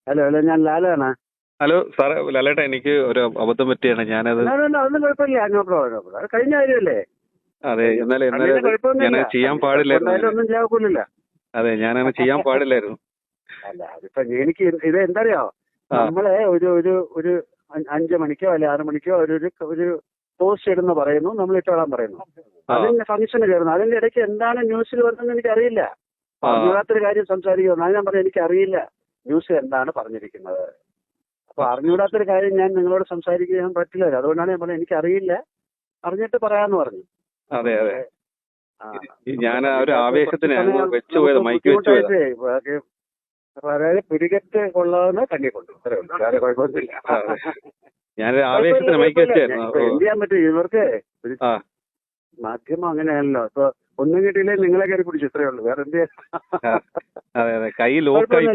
Hello hello, ഞാൻ ലാലാണ്. Hello സാറേ, ലാലേട്ടാ, എനിക്ക് ഒരു അബദ്ധം പറ്റിയാണ്. ഞാനത് അതൊന്നും കുഴപ്പമില്ല. No problem. അത് കഴിഞ്ഞ കാര്യമല്ലേ. അതെ, എന്നാലും ഞാൻ ചെയ്യാൻ പാടില്ലായിരുന്നു. ഒന്നും ചെയ്യാനില്ല. അതെ, ഞാനത് ചെയ്യാൻ പാടില്ലായിരുന്നു. അല്ല, അതിപ്പോ എനിക്ക് ഇത് എന്തറിയോ, നമ്മളെ ഒരു 5 മണിക്കോ അല്ലെ 6 മണിക്കോ ഒരു പോസ്റ്റ് ഇടുന്ന പറയുന്നു, നമ്മൾ ഇട്ടോളാൻ പറയുന്നു. അതിന്റെ ഫംഗ്ഷന് കയറുന്നു. അതിന്റെ ഇടയ്ക്ക് എന്താണ് ന്യൂസിൽ വരുന്നതെന്ന് എനിക്കറിയില്ല. അറിഞ്ഞൂടാത്തൊരു കാര്യം സംസാരിക്കുന്നു. അത് ഞാൻ പറയാം, എനിക്കറിയില്ല ന്യൂസിൽ എന്താണ് പറഞ്ഞിരിക്കുന്നത്. അപ്പൊ അറിഞ്ഞൂടാത്തൊരു കാര്യം ഞാൻ നിങ്ങളോട് സംസാരിക്കാൻ പറ്റില്ല. അതുകൊണ്ടാണ് ഞാൻ പറഞ്ഞത് എനിക്കറിയില്ല, അറിഞ്ഞിട്ട് പറയാന്ന് പറഞ്ഞു. അതെ അതെ, ഞാൻ ഒരു ആവേശത്തിന് വെച്ചുപോയത്, മൈക്ക് വെച്ചുപോയത്. അതായത് പിടികെട്ട് കൊള്ളാവുന്ന കണ്ണി കൊണ്ടു. വേറെ കുഴപ്പമൊന്നുമില്ല. ഞാനൊരു ആവേശത്തിന് മൈക്ക് വെച്ചായിരുന്നു. എന്ത് ചെയ്യാൻ പറ്റും ഇവർക്ക്? മാധ്യമം അങ്ങനെയാണല്ലോ. ഇപ്പൊ ഒന്നും കിട്ടിയില്ലേ നിങ്ങളെ കയറി പിടിച്ചു, ഇത്രയേ ഉള്ളൂ. വേറെ എന്ത് ചെയ്യാൻ? കൈ ലോക്കായി.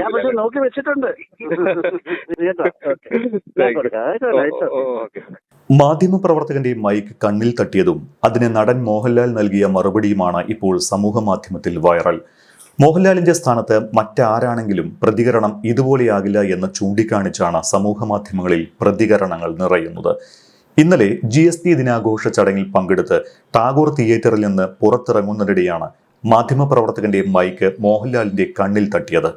ഞാൻ പക്ഷെ നോക്കി വെച്ചിട്ടുണ്ട്. മാധ്യമപ്രവർത്തകന്റെ മൈക്ക് കണ്ണിൽ തട്ടിയതും അതിന് നടൻ മോഹൻലാൽ നൽകിയ മറുപടിയുമാണ് ഇപ്പോൾ സമൂഹ മാധ്യമത്തിൽ വൈറൽ. മോഹൻലാലിന്റെ സ്ഥാനത്ത് മറ്റാരാണെങ്കിലും പ്രതികരണം ഇതുപോലെയാകില്ല എന്ന് ചൂണ്ടിക്കാണിച്ചാണ് സമൂഹ മാധ്യമങ്ങളിൽ പ്രതികരണങ്ങൾ നിറയുന്നത്. ഇന്നലെ GST ദിനാഘോഷ ചടങ്ങിൽ പങ്കെടുത്ത് ടാഗോർ തിയേറ്ററിൽ നിന്ന് പുറത്തിറങ്ങുന്നതിനിടെയാണ് മാധ്യമപ്രവർത്തകന്റെ മൈക്ക് മോഹൻലാലിന്റെ കണ്ണിൽ തട്ടിയത്.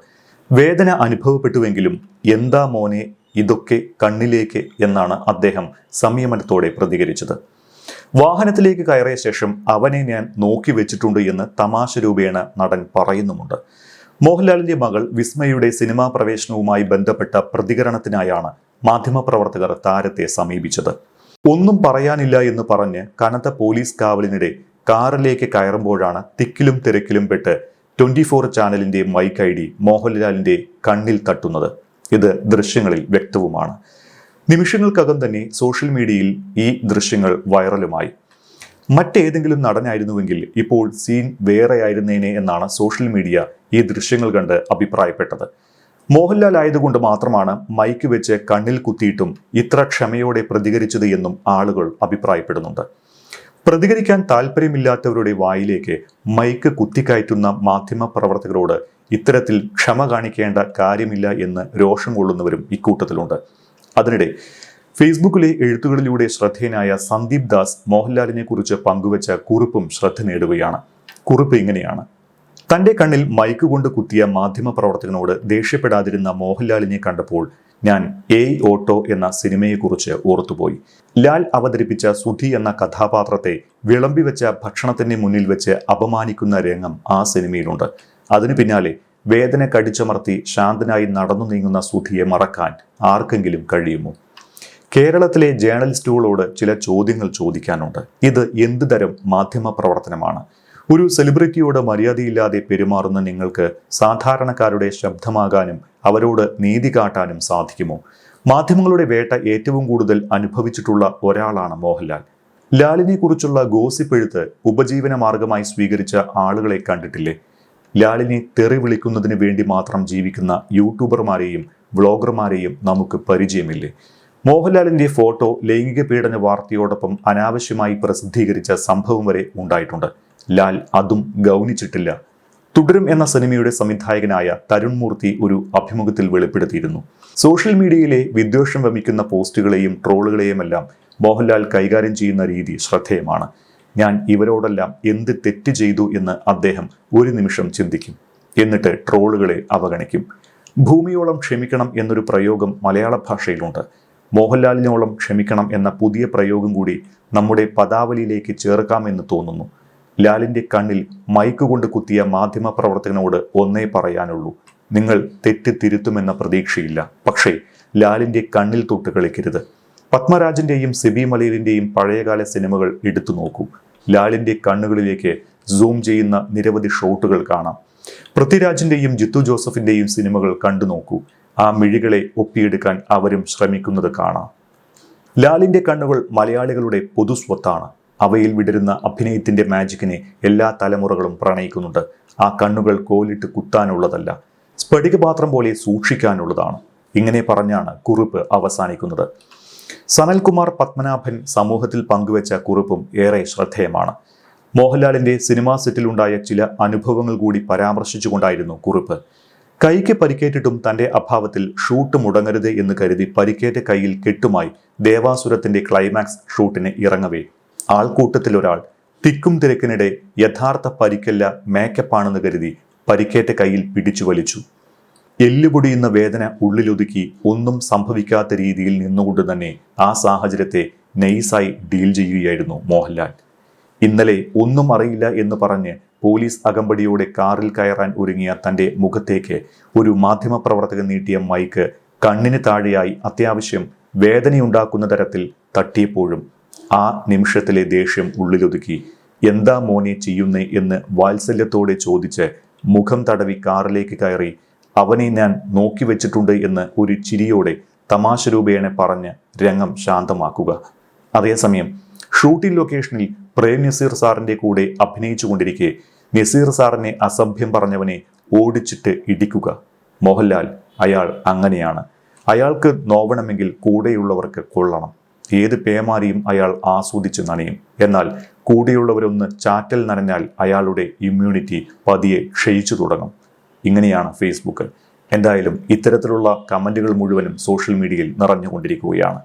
വേദന അനുഭവപ്പെട്ടുവെങ്കിലും എന്താ മോനെ ഇതൊക്കെ കണ്ണിലേക്ക് എന്നാണ് അദ്ദേഹം സംയമനത്തോടെ പ്രതികരിച്ചത്. വാഹനത്തിലേക്ക് കയറിയ ശേഷം അവനെ ഞാൻ നോക്കി വെച്ചിട്ടുണ്ട് എന്ന് തമാശ രൂപേണ നടൻ പറയുന്നുമുണ്ട്. മോഹൻലാലിന്റെ മകൾ വിസ്മയുടെ സിനിമാ പ്രവേശനവുമായി ബന്ധപ്പെട്ട പ്രതികരണത്തിനായാണ് മാധ്യമപ്രവർത്തകർ താരത്തെ സമീപിച്ചത്. ഒന്നും പറയാനില്ല എന്ന് പറഞ്ഞ് കനത്ത പോലീസ് കാവലിനിടെ കാറിലേക്ക് കയറുമ്പോഴാണ് തിക്കിലും തിരക്കിലും പെട്ട് 24 ചാനലിന്റെ മൈക്ക് ID മോഹൻലാലിന്റെ കണ്ണിൽ തട്ടുന്നത്. ഇത് ദൃശ്യങ്ങളിൽ വ്യക്തവുമാണ്. നിമിഷങ്ങൾക്കകം തന്നെ സോഷ്യൽ മീഡിയയിൽ ഈ ദൃശ്യങ്ങൾ വൈറലുമായി. മറ്റേതെങ്കിലും നടനായിരുന്നുവെങ്കിൽ ഇപ്പോൾ സീൻ വേറെയായിരുന്നേനെ എന്നാണ് സോഷ്യൽ മീഡിയ ഈ ദൃശ്യങ്ങൾ കണ്ട് അഭിപ്രായപ്പെട്ടത്. മോഹൻലാൽ ആയതുകൊണ്ട് മാത്രമാണ് മൈക്ക് വെച്ച് കണ്ണിൽ കുത്തിയിട്ടും ഇത്ര ക്ഷമയോടെ പ്രതികരിച്ചത് എന്നും ആളുകൾ അഭിപ്രായപ്പെടുന്നുണ്ട്. പ്രതികരിക്കാൻ താല്പര്യമില്ലാത്തവരുടെ വായിലേക്ക് മൈക്ക് കുത്തിക്കയറ്റുന്ന മാധ്യമ പ്രവർത്തകരോട് ഇത്തരത്തിൽ ക്ഷമ കാണിക്കേണ്ട കാര്യമില്ല എന്ന് രോഷം കൊള്ളുന്നവരും ഇക്കൂട്ടത്തിലുണ്ട്. അതിനിടെ ഫേസ്ബുക്കിലെ എഴുത്തുകളിലൂടെ ശ്രദ്ധേയനായ സന്ദീപ് ദാസ് മോഹൻലാലിനെ കുറിച്ച് പങ്കുവച്ച കുറിപ്പും ശ്രദ്ധ നേടുകയാണ്. കുറിപ്പ് ഇങ്ങനെയാണ്: തന്റെ കണ്ണിൽ മൈക്ക് കൊണ്ട് കുത്തിയ മാധ്യമ പ്രവർത്തകനോട് ദേഷ്യപ്പെടാതിരുന്ന മോഹൻലാലിനെ കണ്ടപ്പോൾ ഞാൻ ഓട്ടോ എന്ന സിനിമയെക്കുറിച്ച് ഓർത്തുപോയി. ലാൽ അവതരിപ്പിച്ച സുധി എന്ന കഥാപാത്രത്തെ വിളമ്പി വെച്ച ഭക്ഷണത്തിന്റെ മുന്നിൽ വെച്ച് അപമാനിക്കുന്ന രംഗം ആ സിനിമയിലുണ്ട്. അതിനു പിന്നാലെ വേദന കടിച്ചമർത്തി ശാന്തനായി നടന്നു നീങ്ങുന്ന സുധിയെ മറക്കാൻ ആർക്കെങ്കിലും കഴിയുമോ? കേരളത്തിലെ ജേർണലിസ്റ്റുകളോട് ചില ചോദ്യങ്ങൾ ചോദിക്കാനുണ്ട്. ഇത് എന്ത് തരം മാധ്യമ പ്രവർത്തനമാണ്? ഒരു സെലിബ്രിറ്റിയോട് മര്യാദയില്ലാതെ പെരുമാറുന്ന നിങ്ങൾക്ക് സാധാരണക്കാരുടെ ശബ്ദമാകാനും അവരോട് നീതി കാട്ടാനും സാധിക്കുമോ? മാധ്യമങ്ങളുടെ വേട്ട ഏറ്റവും കൂടുതൽ അനുഭവിച്ചിട്ടുള്ള ഒരാളാണ് മോഹൻലാൽ. ലാലിനെ കുറിച്ചുള്ള ഗോസിപ്പ് എഴുത്ത് ഉപജീവന മാർഗമായി സ്വീകരിച്ച ആളുകളെ കണ്ടിട്ടില്ലേ? ലാലിനെ തെറി വിളിക്കുന്നതിന് വേണ്ടി മാത്രം ജീവിക്കുന്ന യൂട്യൂബർമാരെയും വ്ളോഗർമാരെയും നമുക്ക് പരിചയമില്ലേ? മോഹൻലാലിന്റെ ഫോട്ടോ ലൈംഗിക പീഡന വാർത്തയോടൊപ്പം അനാവശ്യമായി പ്രസിദ്ധീകരിച്ച സംഭവം വരെ ഉണ്ടായിട്ടുണ്ട്. ലാൽ അതും ഗൗനിച്ചിട്ടില്ല. തുടരും എന്ന സിനിമയുടെ സംവിധായകനായ തരുൺ മൂർത്തി ഒരു അഭിമുഖത്തിൽ വെളിപ്പെടുത്തിയിരുന്നു. സോഷ്യൽ മീഡിയയിലെ വിദ്വേഷം വമിക്കുന്ന പോസ്റ്റുകളെയും ട്രോളുകളെയുമെല്ലാം മോഹൻലാൽ കൈകാര്യം ചെയ്യുന്ന രീതി ശ്രദ്ധേയമാണ്. ഞാൻ ഇവരോടെല്ലാം എന്ത് തെറ്റ് ചെയ്തു എന്ന് അദ്ദേഹം ഒരു നിമിഷം ചിന്തിക്കും. എന്നിട്ട് ട്രോളുകളെ അവഗണിക്കും. ഭൂമിയോളം ക്ഷമിക്കണം എന്നൊരു പ്രയോഗം മലയാള ഭാഷയിലുണ്ട്. മോഹൻലാലിനോളം ക്ഷമിക്കണം എന്ന പുതിയ പ്രയോഗം കൂടി നമ്മുടെ പദാവലിയിലേക്ക് ചേർക്കാമെന്ന് തോന്നുന്നു. ലാലിന്റെ കണ്ണിൽ മൈക്ക് കൊണ്ട് കുത്തിയ മാധ്യമ പ്രവർത്തകനോട് ഒന്നേ പറയാനുള്ളൂ: നിങ്ങൾ തെറ്റ് തിരുത്തുമെന്ന പ്രതീക്ഷയില്ല, പക്ഷേ ലാലിന്റെ കണ്ണിൽ തൊട്ട് കളിക്കരുത്. പത്മരാജന്റെയും സിബി മലയിലിന്റെയും പഴയകാല സിനിമകൾ എടുത്തു നോക്കൂ. ലാലിന്റെ കണ്ണുകളിലേക്ക് സൂം ചെയ്യുന്ന നിരവധി ഷോട്ടുകൾ കാണാം. പൃഥ്വിരാജിന്റെയും ജിത്തു ജോസഫിന്റെയും സിനിമകൾ കണ്ടു നോക്കൂ. ആ മിഴികളെ ഒപ്പിയെടുക്കാൻ അവരും ശ്രമിക്കുന്നത് കാണാം. ലാലിന്റെ കണ്ണുകൾ മലയാളികളുടെ പൊതുസ്വത്താണ്. അവയിൽ വിടരുന്ന അഭിനയത്തിന്റെ മാജിക്കിനെ എല്ലാ തലമുറകളും പ്രണയിക്കുന്നുണ്ട്. ആ കണ്ണുകൾ കോലിട്ട് കുത്താനുള്ളതല്ല, സ്ഫടികപാത്രം പോലെ സൂക്ഷിക്കാനുള്ളതാണ്. ഇങ്ങനെ പറഞ്ഞാണ് കുറിപ്പ് അവസാനിക്കുന്നത്. സനൽകുമാർ പത്മനാഭൻ സമൂഹത്തിൽ പങ്കുവച്ച കുറിപ്പും ഏറെ ശ്രദ്ധേയമാണ്. മോഹൻലാലിന്റെ സിനിമാ സെറ്റിലുണ്ടായ ചില അനുഭവങ്ങൾ കൂടി പരാമർശിച്ചുകൊണ്ടായിരുന്നു കുറിപ്പ്. കൈക്ക് പരിക്കേറ്റിട്ടും തന്റെ അഭാവത്തിൽ ഷൂട്ട് മുടങ്ങരുത് എന്ന് കരുതി പരിക്കേറ്റ കൈയിൽ കെട്ടുമായി ദേവാസുരത്തിന്റെ ക്ലൈമാക്സ് ഷൂട്ടിന് ഇറങ്ങവേ ആൾക്കൂട്ടത്തിൽ ഒരാൾ തിക്കും തിരക്കിനിടെ യഥാർത്ഥ പരിക്കല്ല മേക്കപ്പാണെന്ന് കരുതി പരിക്കേറ്റ കൈയിൽ പിടിച്ചു വലിച്ചു. എല്ലുപൊടിയുന്ന വേദന ഉള്ളിലൊതുക്കി ഒന്നും സംഭവിക്കാത്ത രീതിയിൽ നിന്നുകൊണ്ട് തന്നെ ആ സാഹചര്യത്തെ നൈസായി ഡീൽ ചെയ്യുകയായിരുന്നു മോഹൻലാൽ. ഇന്നലെ ഒന്നും അറിയില്ല എന്ന് പറഞ്ഞ് പോലീസ് അകമ്പടിയോടെ കാറിൽ കയറാൻ ഒരുങ്ങിയ തന്റെ മുഖത്തേക്ക് ഒരു മാധ്യമപ്രവർത്തകൻ നീട്ടിയ മൈക്ക് കണ്ണിന് താഴെയായി അത്യാവശ്യം വേദനയുണ്ടാക്കുന്ന തരത്തിൽ തട്ടിയപ്പോഴും ആ നിമിഷത്തിലെ ദേഷ്യം ഉള്ളിലൊതുക്കി എന്താ മോനെ ചെയ്യുന്നേ എന്ന് വാത്സല്യത്തോടെ ചോദിച്ച് മുഖം തടവി കാറിലേക്ക് കയറി അവനെ ഞാൻ നോക്കി വെച്ചിട്ടുണ്ട് എന്ന് ഒരു ചിരിയോടെ തമാശ രൂപേണ പറഞ്ഞ് രംഗം ശാന്തമാക്കുക. അതേസമയം ഷൂട്ടിംഗ് ലൊക്കേഷനിൽ പ്രേം നസീർ സാറിന്റെ കൂടെ അഭിനയിച്ചു കൊണ്ടിരിക്കെ നസീർ സാറിനെ അസഭ്യം പറഞ്ഞവനെ ഓടിച്ചിട്ട് ഇടിക്കുക. മോഹൻലാൽ അയാൾ അങ്ങനെയാണ്. അയാൾക്ക് നോവണമെങ്കിൽ കൂടെയുള്ളവർക്ക് കൊള്ളണം. ഏത് പേമാരിയും അയാൾ ആസ്വദിച്ച് നനയും. എന്നാൽ കൂടെയുള്ളവരൊന്ന് ചാറ്റൽ നനഞ്ഞാൽ അയാളുടെ ഇമ്മ്യൂണിറ്റി പതിയെ ക്ഷയിച്ചു തുടങ്ങും. ഇങ്ങനെയാണ് ഫേസ്ബുക്ക്. എന്തായാലും ഇത്തരത്തിലുള്ള കമന്റുകൾ മുഴുവനും സോഷ്യൽ മീഡിയയിൽ നിറഞ്ഞുകൊണ്ടിരിക്കുകയാണ്.